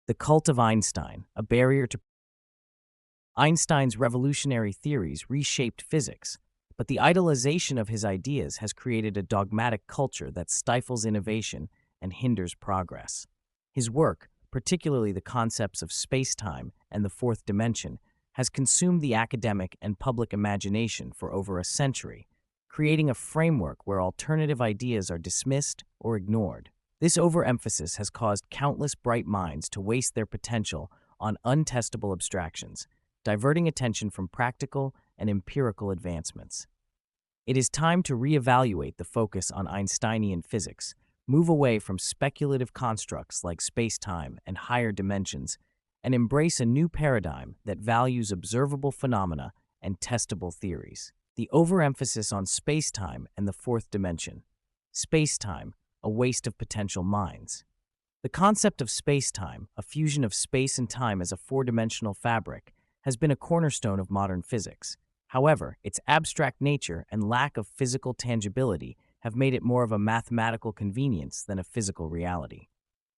The cult of Einstein, a barrier to Einstein's revolutionary theories reshaped physics, but the idolization of his ideas has created a dogmatic culture that stifles innovation and hinders progress. His work, particularly the concepts of space-time and the fourth dimension, has consumed the academic and public imagination for over a century, creating a framework where alternative ideas are dismissed or ignored. This overemphasis has caused countless bright minds to waste their potential on untestable abstractions, diverting attention from practical and empirical advancements. It is time to reevaluate the focus on Einsteinian physics, move away from speculative constructs like space-time and higher dimensions, and embrace a new paradigm that values observable phenomena and testable theories. The overemphasis on space-time and the fourth dimension. Space-time, a waste of potential minds. The concept of space-time, a fusion of space and time as a four-dimensional fabric, has been a cornerstone of modern physics. However, its abstract nature and lack of physical tangibility have made it more of a mathematical convenience than a physical reality.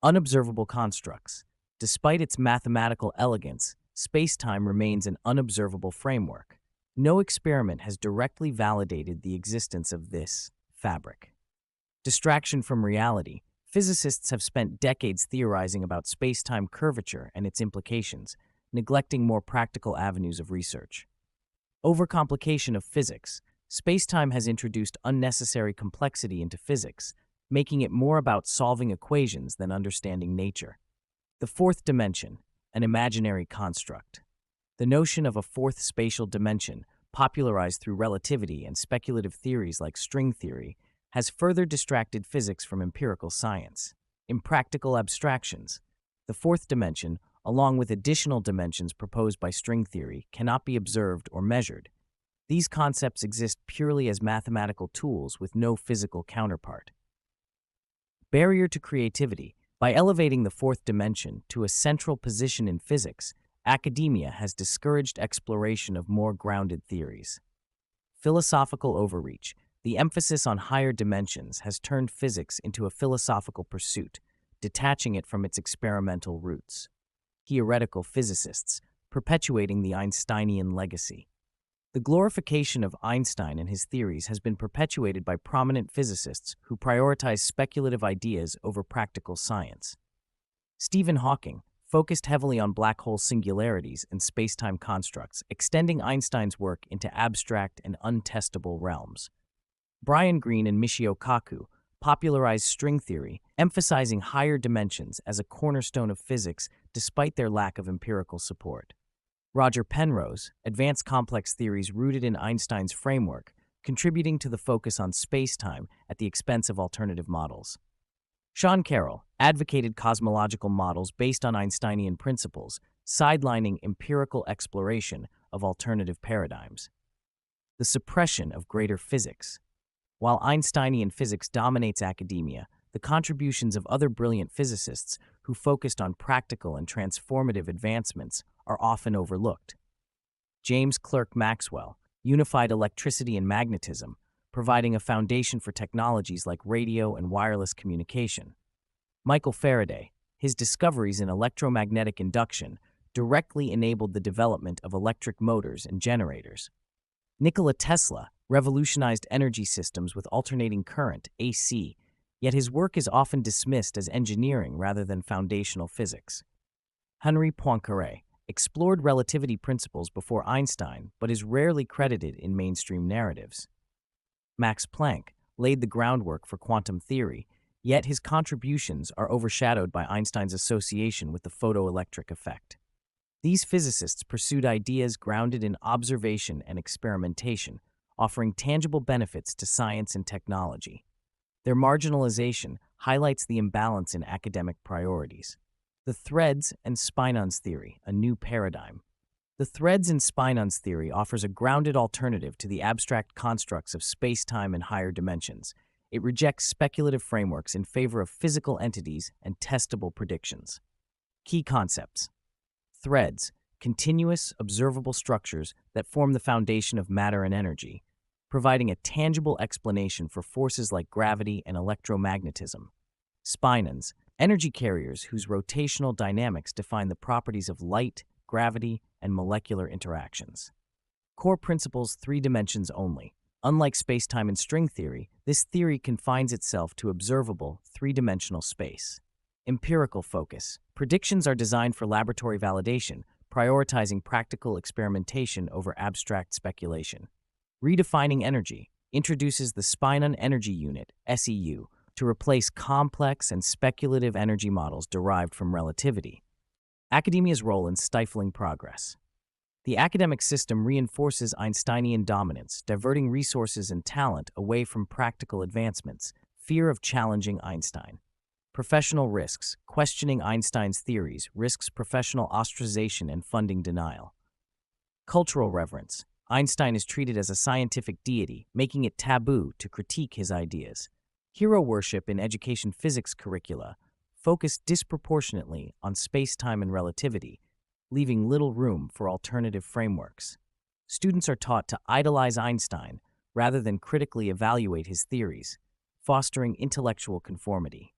Unobservable constructs. Despite its mathematical elegance, space-time remains an unobservable framework. No experiment has directly validated the existence of this fabric. Distraction from reality. Physicists have spent decades theorizing about space-time curvature and its implications, neglecting more practical avenues of research. Overcomplication of physics. Space-time has introduced unnecessary complexity into physics, making it more about solving equations than understanding nature. The fourth dimension, an imaginary construct. The notion of a fourth spatial dimension, popularized through relativity and speculative theories like string theory, has further distracted physics from empirical science. Impractical abstractions. The fourth dimension, along with additional dimensions proposed by string theory, cannot be observed or measured. These concepts exist purely as mathematical tools with no physical counterpart. Barrier to creativity. By elevating the fourth dimension to a central position in physics, academia has discouraged exploration of more grounded theories. Philosophical overreach. The emphasis on higher dimensions has turned physics into a philosophical pursuit, detaching it from its experimental roots. Theoretical physicists, perpetuating the Einsteinian legacy. The glorification of Einstein and his theories has been perpetuated by prominent physicists who prioritize speculative ideas over practical science. Stephen Hawking focused heavily on black hole singularities and space-time constructs, extending Einstein's work into abstract and untestable realms. Brian Greene and Michio Kaku popularized string theory, emphasizing higher dimensions as a cornerstone of physics despite their lack of empirical support. Roger Penrose advanced complex theories rooted in Einstein's framework, contributing to the focus on space-time at the expense of alternative models. Sean Carroll advocated cosmological models based on Einsteinian principles, sidelining empirical exploration of alternative paradigms. The suppression of greater physics. While Einsteinian physics dominates academia, the contributions of other brilliant physicists who focused on practical and transformative advancements are often overlooked. James Clerk Maxwell unified electricity and magnetism, providing a foundation for technologies like radio and wireless communication. Michael Faraday, his discoveries in electromagnetic induction, directly enabled the development of electric motors and generators. Nikola Tesla revolutionized energy systems with alternating current, AC, yet his work is often dismissed as engineering rather than foundational physics. Henri Poincaré explored relativity principles before Einstein, but is rarely credited in mainstream narratives. Max Planck laid the groundwork for quantum theory, yet his contributions are overshadowed by Einstein's association with the photoelectric effect. These physicists pursued ideas grounded in observation and experimentation, offering tangible benefits to science and technology. Their marginalization highlights the imbalance in academic priorities. The Threads and Spinons Theory, a new paradigm. The Threads and Spinons Theory offers a grounded alternative to the abstract constructs of space-time and higher dimensions. It rejects speculative frameworks in favor of physical entities and testable predictions. Key concepts. Threads, continuous, observable structures that form the foundation of matter and energy, providing a tangible explanation for forces like gravity and electromagnetism. Spinons, energy carriers whose rotational dynamics define the properties of light, gravity, and molecular interactions. Core principles: 3 dimensions only. Unlike spacetime and string theory, this theory confines itself to observable, 3-dimensional space. Empirical focus: predictions are designed for laboratory validation, prioritizing practical experimentation over abstract speculation. Redefining energy introduces the Spinon Energy Unit, SEU, to replace complex and speculative energy models derived from relativity. Academia's role in stifling progress. The academic system reinforces Einsteinian dominance, diverting resources and talent away from practical advancements. Fear of challenging Einstein. Professional risks: questioning Einstein's theories risks professional ostracization and funding denial. Cultural reverence: Einstein is treated as a scientific deity, making it taboo to critique his ideas. Hero worship in education physics curricula focus disproportionately on space-time and relativity, leaving little room for alternative frameworks. Students are taught to idolize Einstein rather than critically evaluate his theories, fostering intellectual conformity.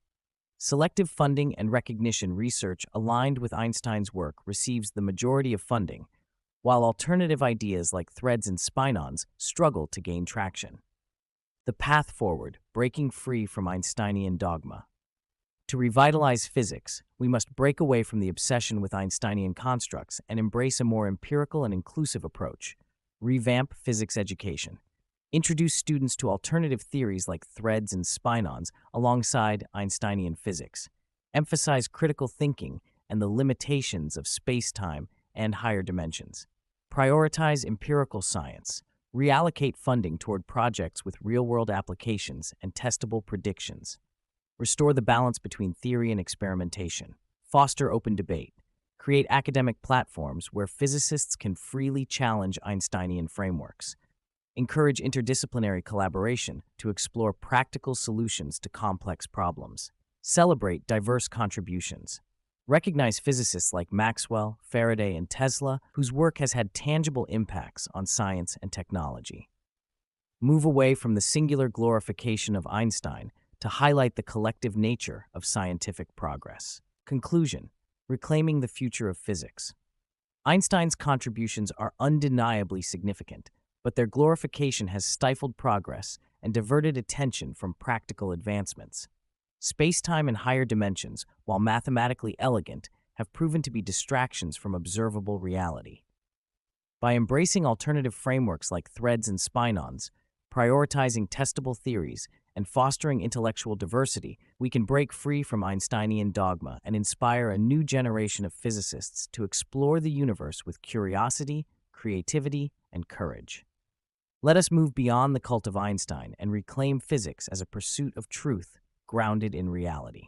Selective funding and recognition: research aligned with Einstein's work receives the majority of funding, while alternative ideas like Threads and Spinons struggle to gain traction. The path forward: breaking free from Einsteinian dogma. To revitalize physics, we must break away from the obsession with Einsteinian constructs and embrace a more empirical and inclusive approach. Revamp physics education. Introduce students to alternative theories like Threads and Spinons alongside Einsteinian physics. Emphasize critical thinking and the limitations of space-time and higher dimensions. Prioritize empirical science. Reallocate funding toward projects with real-world applications and testable predictions. Restore the balance between theory and experimentation. Foster open debate. Create academic platforms where physicists can freely challenge Einsteinian frameworks. Encourage interdisciplinary collaboration to explore practical solutions to complex problems. Celebrate diverse contributions. Recognize physicists like Maxwell, Faraday, and Tesla, whose work has had tangible impacts on science and technology. Move away from the singular glorification of Einstein to highlight the collective nature of scientific progress. Conclusion: reclaiming the future of physics. Einstein's contributions are undeniably significant, but their glorification has stifled progress and diverted attention from practical advancements. Space-time and higher dimensions, while mathematically elegant, have proven to be distractions from observable reality. By embracing alternative frameworks like Threads and Spinons, prioritizing testable theories, and fostering intellectual diversity, we can break free from Einsteinian dogma and inspire a new generation of physicists to explore the universe with curiosity, creativity, and courage. Let us move beyond the cult of Einstein and reclaim physics as a pursuit of truth grounded in reality.